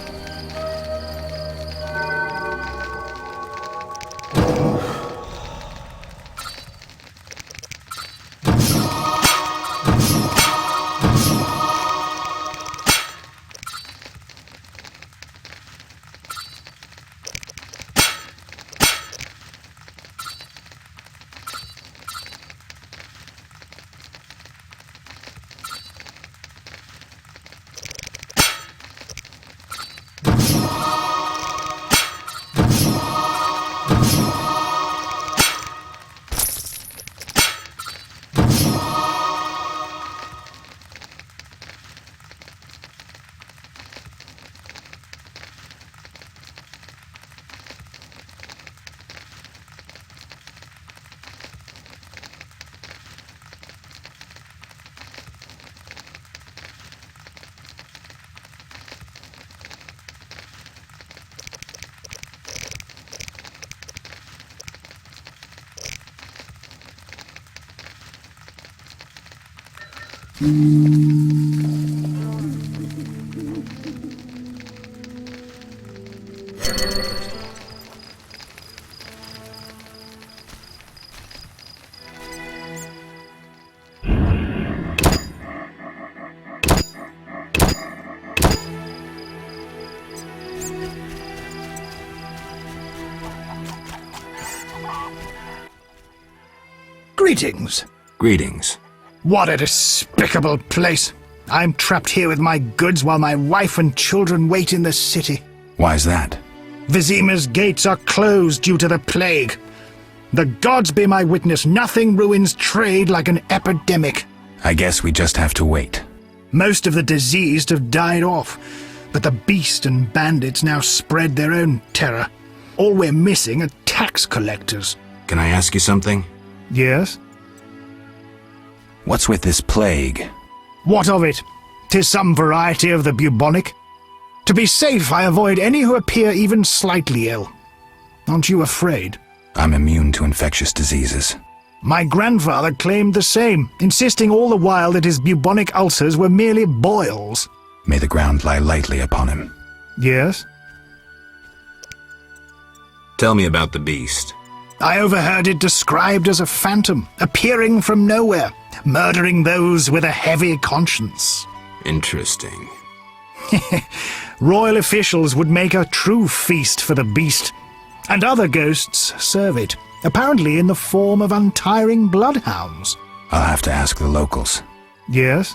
Greetings. Greetings. What a despicable place. I'm trapped here with my goods while my wife and children wait in the city. Why's that? Vizima's gates are closed due to the plague. The gods be my witness, nothing ruins trade like an epidemic. I guess we just have to wait. Most of the diseased have died off, but the beast and bandits now spread their own terror. All we're missing are tax collectors. Can I ask you something? Yes? What's with this plague? What of it? 'tis some variety of the bubonic. To be safe, I avoid any who appear even slightly ill. Aren't you afraid? I'm immune to infectious diseases. My grandfather claimed the same, insisting all the while that his bubonic ulcers were merely boils. May the ground lie lightly upon him. Yes? Tell me about the beast. I overheard it described as a phantom, appearing from nowhere, murdering those with a heavy conscience. Interesting. Royal officials would make a true feast for the beast, and other ghosts serve it, apparently in the form of untiring bloodhounds. I'll have to ask the locals. Yes?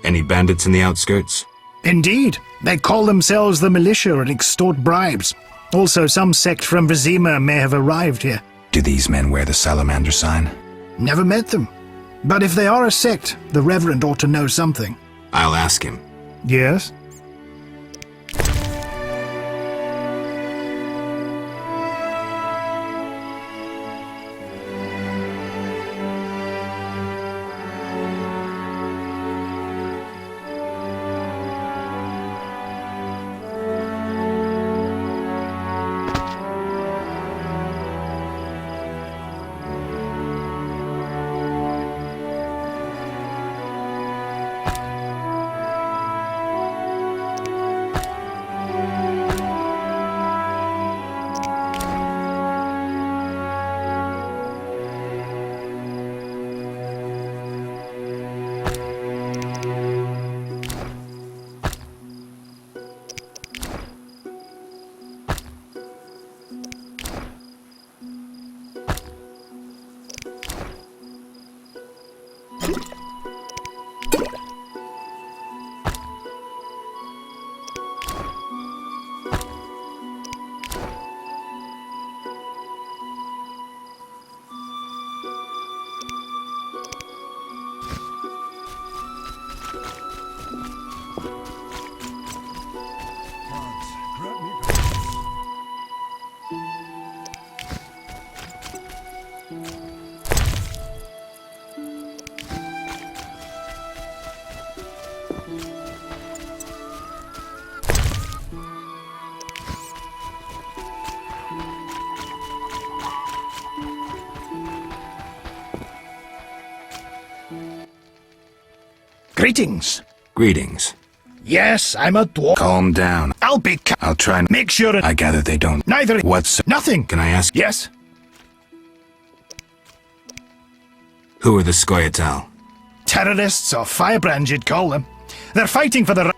Any bandits in the outskirts? Indeed. They call themselves the militia and extort bribes. Also, some sect from Vizima may have arrived here. Do these men wear the salamander sign? Never met them. But if they are a sect, the Reverend ought to know something. I'll ask him. Yes? Greetings. Greetings. Yes, I'm a dwarf. Calm down. I'll be I'll try and make sure. I gather they don't. Neither. What's... Nothing. Can I ask? Yes? Who are the Scoia'tael? Terrorists or firebrands, you'd call them. They're fighting for the...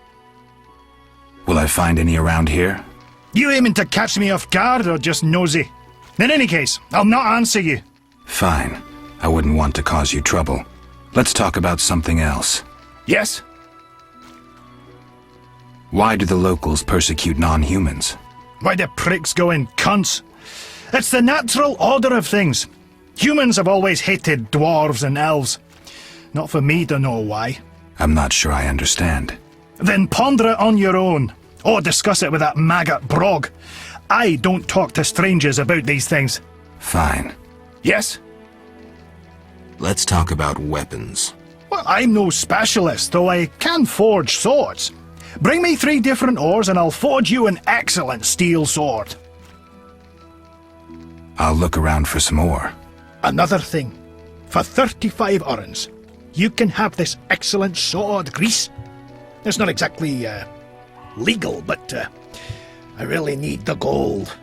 Will I find any around here? You aiming to catch me off guard or just nosy? In any case, I'll not answer you. Fine. I wouldn't want to cause you trouble. Let's talk about something else. Yes? Why do the locals persecute non-humans? Why do pricks go in cunts? It's the natural order of things. Humans have always hated dwarves and elves. Not for me to know why. I'm not sure I understand. Then ponder it on your own, or discuss it with that maggot Brog. I don't talk to strangers about these things. Fine. Yes? Let's talk about weapons. Well, I'm no specialist, though I can forge swords. Bring me 3 different ores and I'll forge you an excellent steel sword. I'll look around for some more. Another thing. For 35 orens, you can have this excellent sword, Grease. It's not exactly, legal, but, I really need the gold.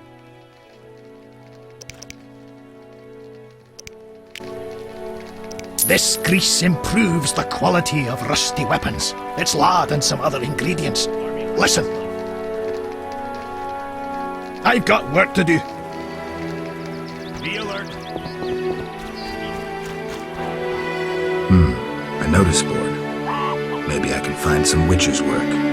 This grease improves the quality of rusty weapons. It's lard and some other ingredients. Listen. I've got work to do. Be alert. A notice board. Maybe I can find some witcher's work.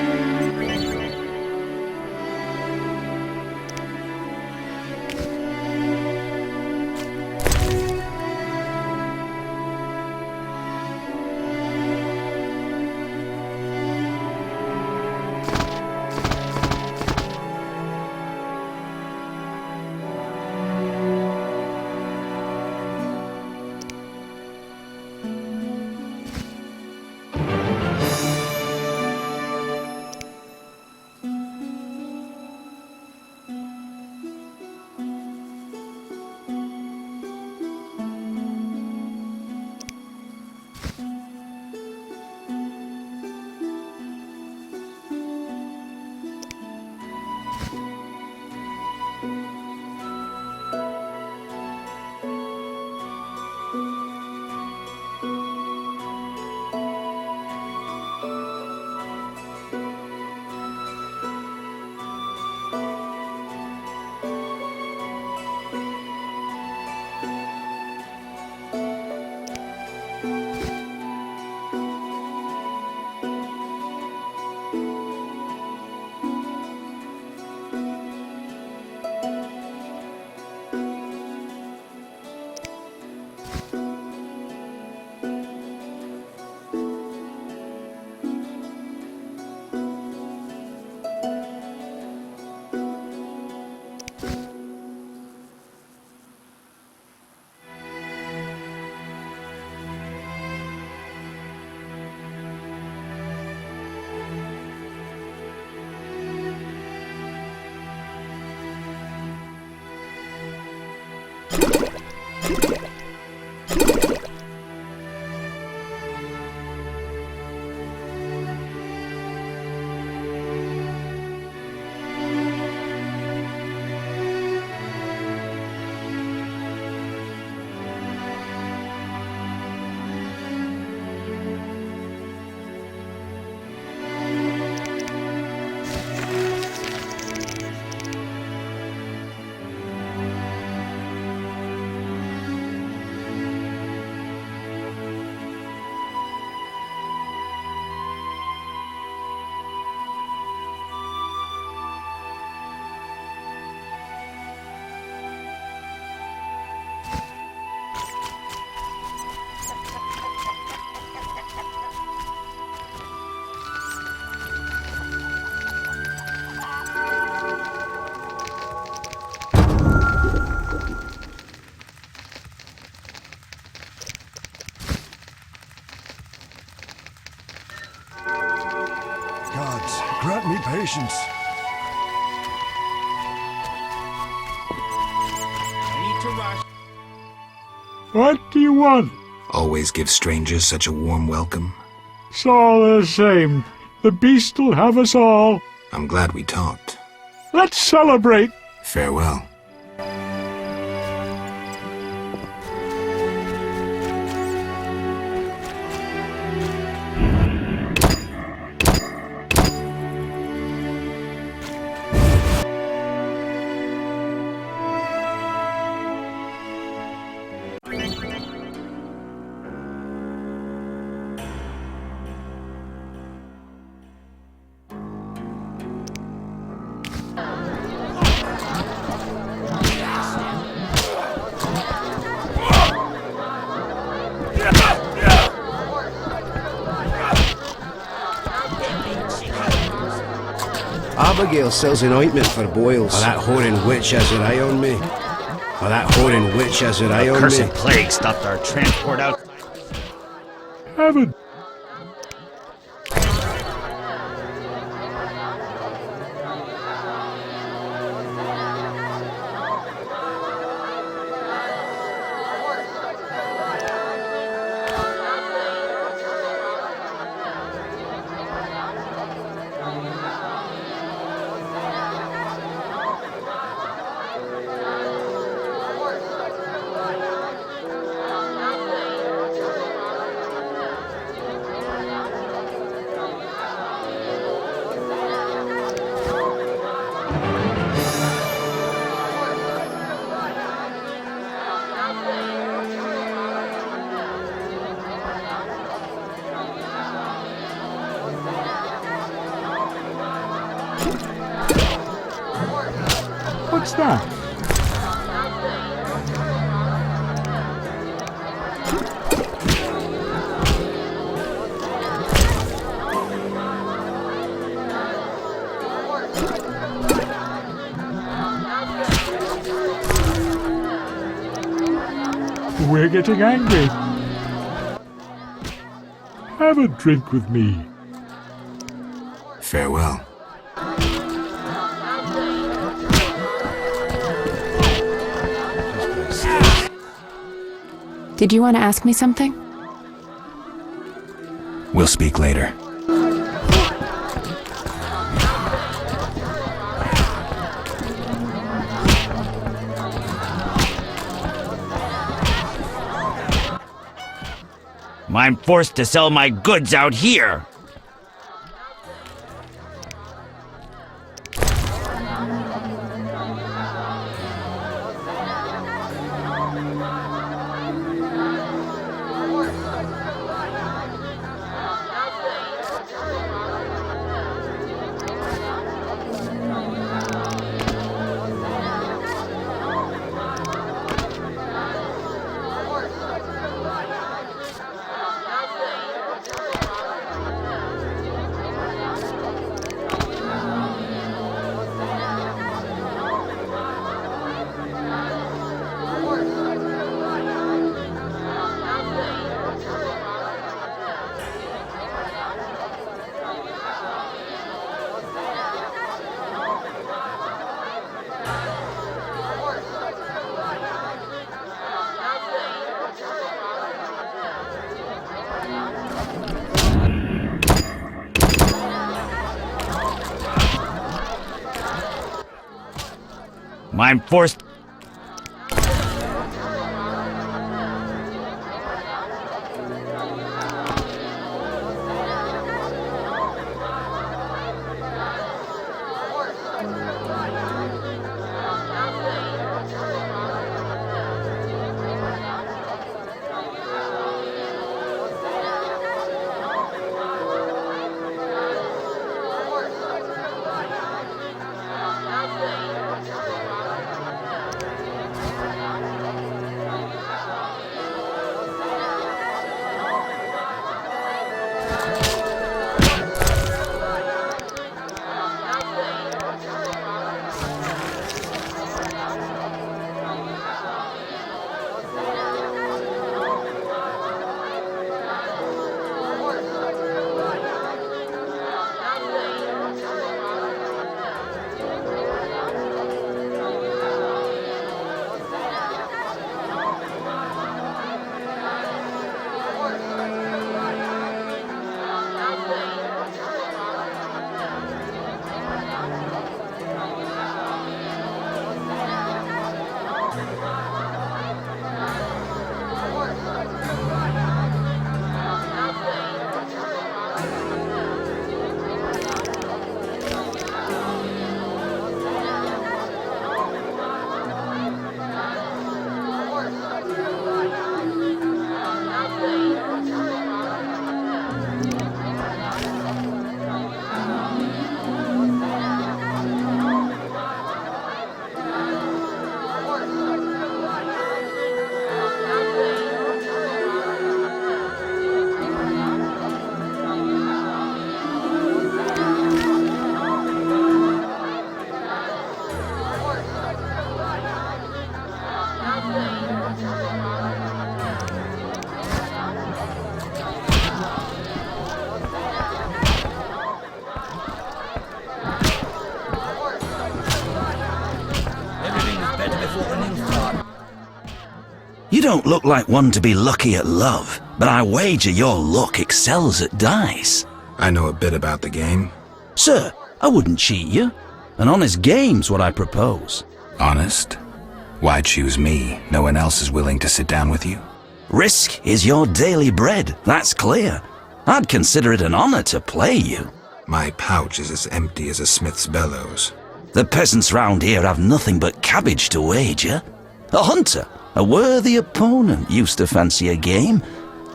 grant me patience. What do you want? Always give strangers such a warm welcome. It's all the same. The beast'll have us all. I'm glad we talked. Let's celebrate. Farewell. Abigail sells an ointment for boils. Oh, that whoring witch has her eye on me. Oh, that whoring witch has her eye on me. Cursed plague stopped our transport out. Heaven. What's that? We're getting angry. Have a drink with me. Farewell. Did you want to ask me something? We'll speak later. I'm forced to sell my goods out here. I'm forced. You don't look like one to be lucky at love, but I wager your luck excels at dice. I know a bit about the game. Sir, I wouldn't cheat you. An honest game's what I propose. Honest? Why choose me? No one else is willing to sit down with you? Risk is your daily bread, that's clear. I'd consider it an honor to play you. My pouch is as empty as a smith's bellows. The peasants round here have nothing but cabbage to wager. A hunter, a worthy opponent, used to fancy a game,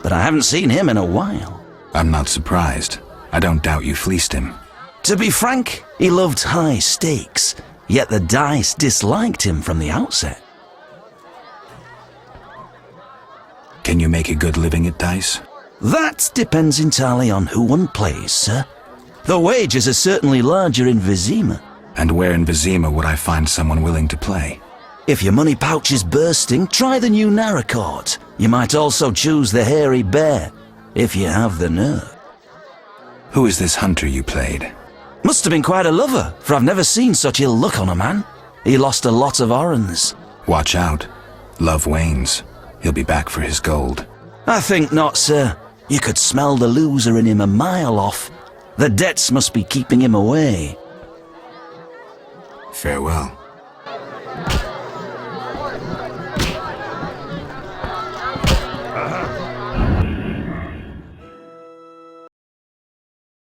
but I haven't seen him in a while. I'm not surprised. I don't doubt you fleeced him. To be frank, he loved high stakes, yet the dice disliked him from the outset. Can you make a good living at dice? That depends entirely on who one plays, sir. The wages are certainly larger in Vizima. And where in Vizima would I find someone willing to play? If your money pouch is bursting, try the new Narracourt. You might also choose the Hairy Bear, if you have the nerve. Who is this hunter you played? Must have been quite a lover, for I've never seen such ill luck on a man. He lost a lot of orens. Watch out. Love wanes. He'll be back for his gold. I think not, sir. You could smell the loser in him a mile off. The debts must be keeping him away. Farewell.